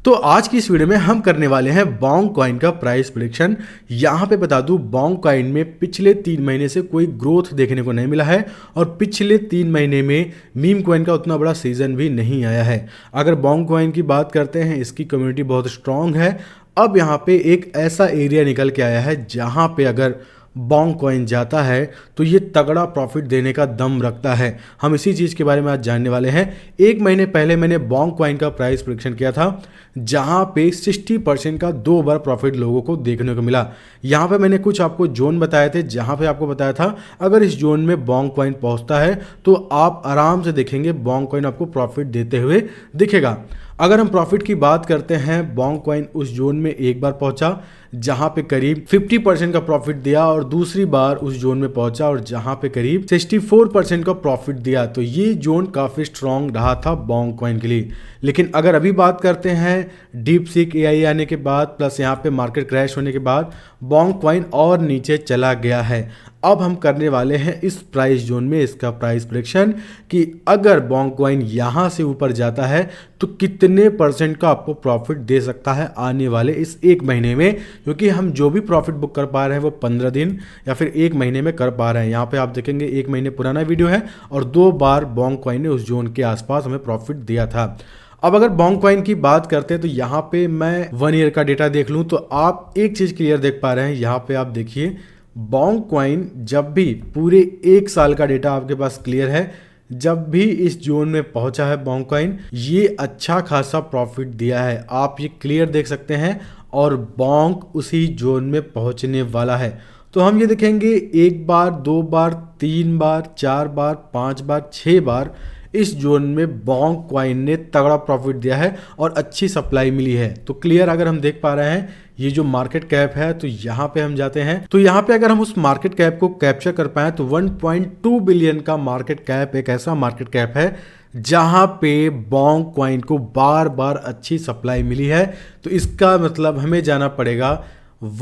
तो आज की इस वीडियो में हम करने वाले हैं बॉन्ग कॉइन का प्राइस प्रेडिक्शन। यहाँ पे बता दूं, बॉन्ग कॉइन में पिछले 3 महीने से कोई ग्रोथ देखने को नहीं मिला है और पिछले 3 महीने में मीम कॉइन का उतना बड़ा सीजन भी नहीं आया है। अगर बॉन्ग कॉइन की बात करते हैं, इसकी कम्युनिटी बहुत स्ट्रांग है। अब यहाँ पे एक ऐसा एरिया निकल के आया है जहाँ पे अगर बॉन्ग कॉइन जाता है तो ये तगड़ा प्रॉफिट देने का दम रखता है। हम इसी चीज़ के बारे में आज जानने वाले हैं। 1 महीने पहले मैंने बॉन्ग कॉइन का प्राइस प्रेडिक्शन किया था जहां पे 60% का 2 बार प्रॉफिट लोगों को देखने को मिला। यहां पे मैंने कुछ आपको जोन बताए थे जहां पे आपको बताया था अगर इस जोन में बॉन्ग कॉइन पहुंचता है तो आप आराम से देखेंगे बॉन्ग कॉइन आपको प्रॉफिट देते हुए दिखेगा। अगर हम प्रॉफिट की बात करते हैं, बॉन्ग कॉइन उस जोन में एक बार पहुंचा जहां पे करीब 50% का प्रॉफिट दिया और दूसरी बार उस जोन में पहुंचा और जहां पे करीब 64% का प्रॉफिट दिया। तो ये जोन काफी स्ट्रांग रहा था बॉन्ग कॉइन के लिए। लेकिन अगर अभी बात करते हैं डीप सीक एआई आने के बाद प्लस यहाँ पे मार्केट क्रैश होने के बाद बॉन्ग कॉइन और नीचे चला गया है। अब हम करने वाले हैं इस प्राइस जोन में इसका प्राइस प्रेडिक्शन कि अगर बॉन्ग कॉइन यहाँ से ऊपर जाता है तो कितने परसेंट का आपको प्रॉफिट दे सकता है आने वाले इस 1 महीने में, क्योंकि हम जो भी प्रॉफिट बुक कर पा रहे हैं वो 15 दिन या फिर 1 महीने में कर पा रहे हैं। यहाँ पे आप देखेंगे 1 महीने पुराना वीडियो है और 2 बार बॉन्ग कॉइन ने उस जोन के आसपास हमें प्रॉफिट दिया था। अब अगर बॉन्ग कॉइन की बात करते हैं तो यहाँ पे मैं 1 ईयर का डेटा देख लूँ तो आप एक चीज़ क्लियर देख पा रहे हैं। यहाँ पे आप देखिए बॉन्ग कॉइन जब भी पूरे 1 साल का डेटा आपके पास क्लियर है, जब भी इस जोन में पहुंचा है बॉन्ग कॉइन ये अच्छा खासा प्रॉफिट दिया है। आप ये क्लियर देख सकते हैं और बॉन्ग उसी जोन में पहुंचने वाला है। तो हम ये देखेंगे 1 बार, 2 बार, 3 बार, 4 बार, 5 बार, 6 बार इस जोन में बॉन्ग कॉइन ने तगड़ा प्रॉफिट दिया है और अच्छी सप्लाई मिली है। तो क्लियर अगर हम देख पा रहे हैं ये जो मार्केट कैप है तो यहाँ पे हम जाते हैं तो यहाँ पे अगर हम उस मार्केट कैप को कैप्चर कर पाए तो 1.2 बिलियन का मार्केट कैप एक ऐसा मार्केट कैप है जहां पे बॉन्ग कॉइन को बार बार अच्छी सप्लाई मिली है। तो इसका मतलब हमें जाना पड़ेगा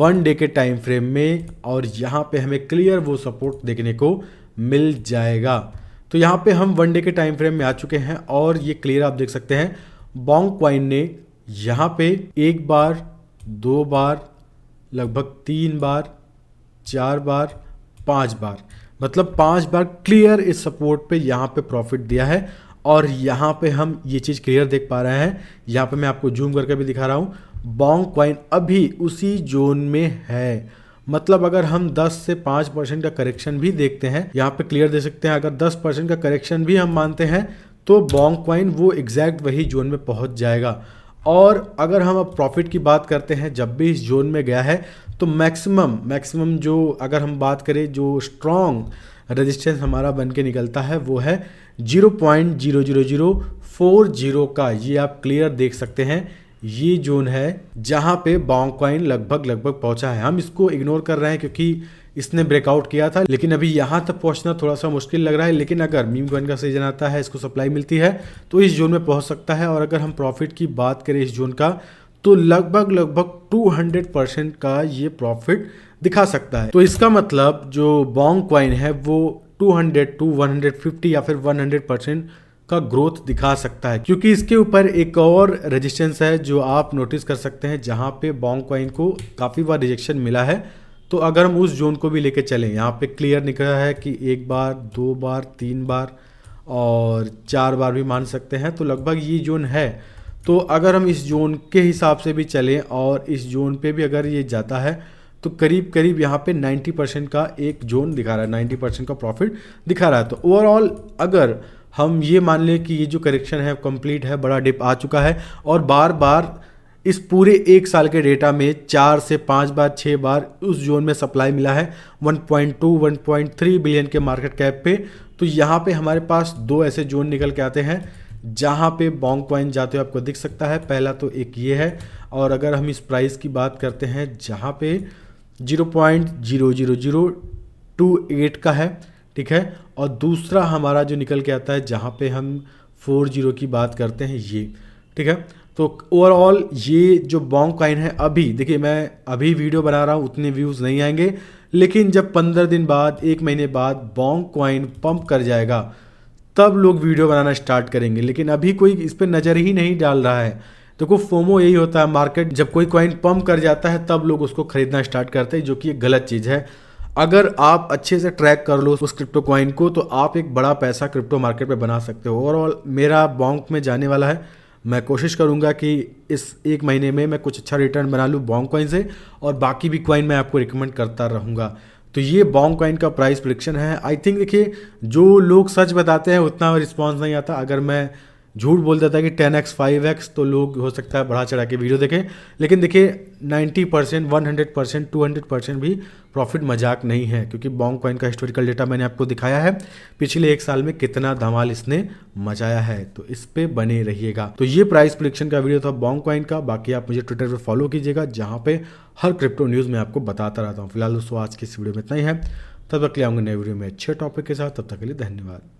1 डे के टाइम फ्रेम में और यहाँ पे हमें क्लियर वो सपोर्ट देखने को मिल जाएगा। तो यहाँ पे हम 1 डे के टाइम फ्रेम में आ चुके हैं और ये क्लियर आप देख सकते हैं बॉन्ग कॉइन ने यहाँ पे 1 बार, 2 बार, लगभग 3 बार, 4 बार, 5 बार, मतलब 5 बार क्लियर इस सपोर्ट पे यहाँ पे प्रॉफिट दिया है। और यहाँ पे हम ये चीज़ क्लियर देख पा रहे हैं, यहाँ पे मैं आपको जूम करके भी दिखा रहा हूँ बॉन्ग कॉइन अभी उसी जोन में है। मतलब अगर हम 10 से 5% का करेक्शन भी देखते हैं, यहाँ पे क्लियर दे सकते हैं, अगर 10% का करेक्शन भी हम मानते हैं तो बॉन्ग कॉइन वो एग्जैक्ट वही जोन में पहुँच जाएगा। और अगर हम अब प्रॉफिट की बात करते हैं, जब भी इस जोन में गया है तो मैक्सिमम जो अगर हम बात करें जो स्ट्रॉन्ग रेजिस्टेंस हमारा बन के निकलता है वो है 0.00040 का। ये आप क्लियर देख सकते हैं, ये जोन है जहां पे बॉन्ग कॉइन लगभग पहुंचा है। हम इसको इग्नोर कर रहे हैं क्योंकि इसने ब्रेकआउट किया था, लेकिन अभी यहाँ तक पहुँचना थोड़ा सा मुश्किल लग रहा है। लेकिन अगर मीम कॉइन का सीजन आता है, इसको सप्लाई मिलती है तो इस जोन में पहुँच सकता है। और अगर हम प्रॉफिट की बात करें इस जोन का तो लगभग 200% का ये प्रॉफिट दिखा सकता है। तो इसका मतलब जो बॉन्ग कॉइन है वो 200 to 150 या फिर 100% का ग्रोथ दिखा सकता है, क्योंकि इसके ऊपर एक और रेजिस्टेंस है जो आप नोटिस कर सकते हैं जहां पे बॉन्ग कॉइन को काफ़ी बार रिजेक्शन मिला है। तो अगर हम उस जोन को भी लेके चलें, यहाँ पे क्लियर निकला है कि 1 बार, 2 बार, 3 बार और 4 बार भी मान सकते हैं, तो लगभग ये जोन है। तो अगर हम इस जोन के हिसाब से भी चलें और इस जोन पे भी अगर ये जाता है तो करीब यहाँ पे 90% का एक जोन दिखा रहा है, 90% का प्रॉफिट दिखा रहा है। तो ओवरऑल अगर हम ये मान लें कि ये जो करेक्शन है कंप्लीट है, बड़ा डिप आ चुका है और बार बार इस पूरे 1 साल के डेटा में 4 से 5 बार, 6 बार उस जोन में सप्लाई मिला है 1.2 1.3 बिलियन के मार्केट कैप पे। तो यहाँ पे हमारे पास 2 ऐसे जोन निकल के आते हैं जहाँ पे बॉन्ग कॉइन जाते हुए आपको दिख सकता है। पहला तो एक ये है, और अगर हम इस प्राइस की बात करते हैं जहाँ पे 0.00028 का है, ठीक है, और दूसरा हमारा जो निकल के आता है जहाँ पे हम 40 की बात करते हैं ये, ठीक है। तो ओवरऑल ये जो बॉन्ग कॉइन है, अभी देखिए मैं अभी वीडियो बना रहा हूँ, उतने व्यूज़ नहीं आएंगे, लेकिन जब 15 दिन बाद, 1 महीने बाद बॉन्ग कॉइन पंप कर जाएगा तब लोग वीडियो बनाना स्टार्ट करेंगे। लेकिन अभी कोई इस पर नज़र ही नहीं डाल रहा है। देखो फोमो यही होता है, मार्केट जब कोई कॉइन पंप कर जाता है तब लोग उसको खरीदना स्टार्ट करते हैं, जो कि एक गलत चीज़ है। अगर आप अच्छे से ट्रैक कर लो उस क्रिप्टो कॉइन को तो आप एक बड़ा पैसा क्रिप्टो मार्केट में बना सकते हो। ओवरऑल मेरा बॉन्क में जाने वाला है, मैं कोशिश करूंगा कि इस एक महीने में मैं कुछ अच्छा रिटर्न बना लूँ बॉन्क कॉइन से, और बाकी भी कॉइन मैं आपको रिकमेंड करता रहूँगा। तो ये बॉन्क कॉइन का प्राइस प्रिडिक्शन है। आई थिंक देखिए, जो लोग सच बताते हैं उतना रिस्पॉन्स नहीं आता। अगर मैं झूठ बोल देता कि 10x 5x तो लोग हो सकता है बढ़ा चढ़ा के वीडियो देखें, लेकिन देखिए 90%, 100%, 200% भी प्रॉफिट मजाक नहीं है, क्योंकि बॉन्क कॉइन का हिस्टोरिकल डेटा मैंने आपको दिखाया है पिछले एक साल में कितना धमाल इसने मचाया है। तो इस पे बने रहिएगा। तो ये प्राइस प्रिडिक्शन का वीडियो था बॉन्क कॉइन का। बाकी आप मुझे ट्विटर पे फॉलो कीजिएगा, जहाँ पे हर क्रिप्टो न्यूज़ मैं आपको बताता रहता हूँ। फिलहाल दोस्तों आज की इस वीडियो में इतना ही है, तब तक ले आऊँगा नए वीडियो में अच्छे टॉपिक के साथ। तब तक के लिए धन्यवाद।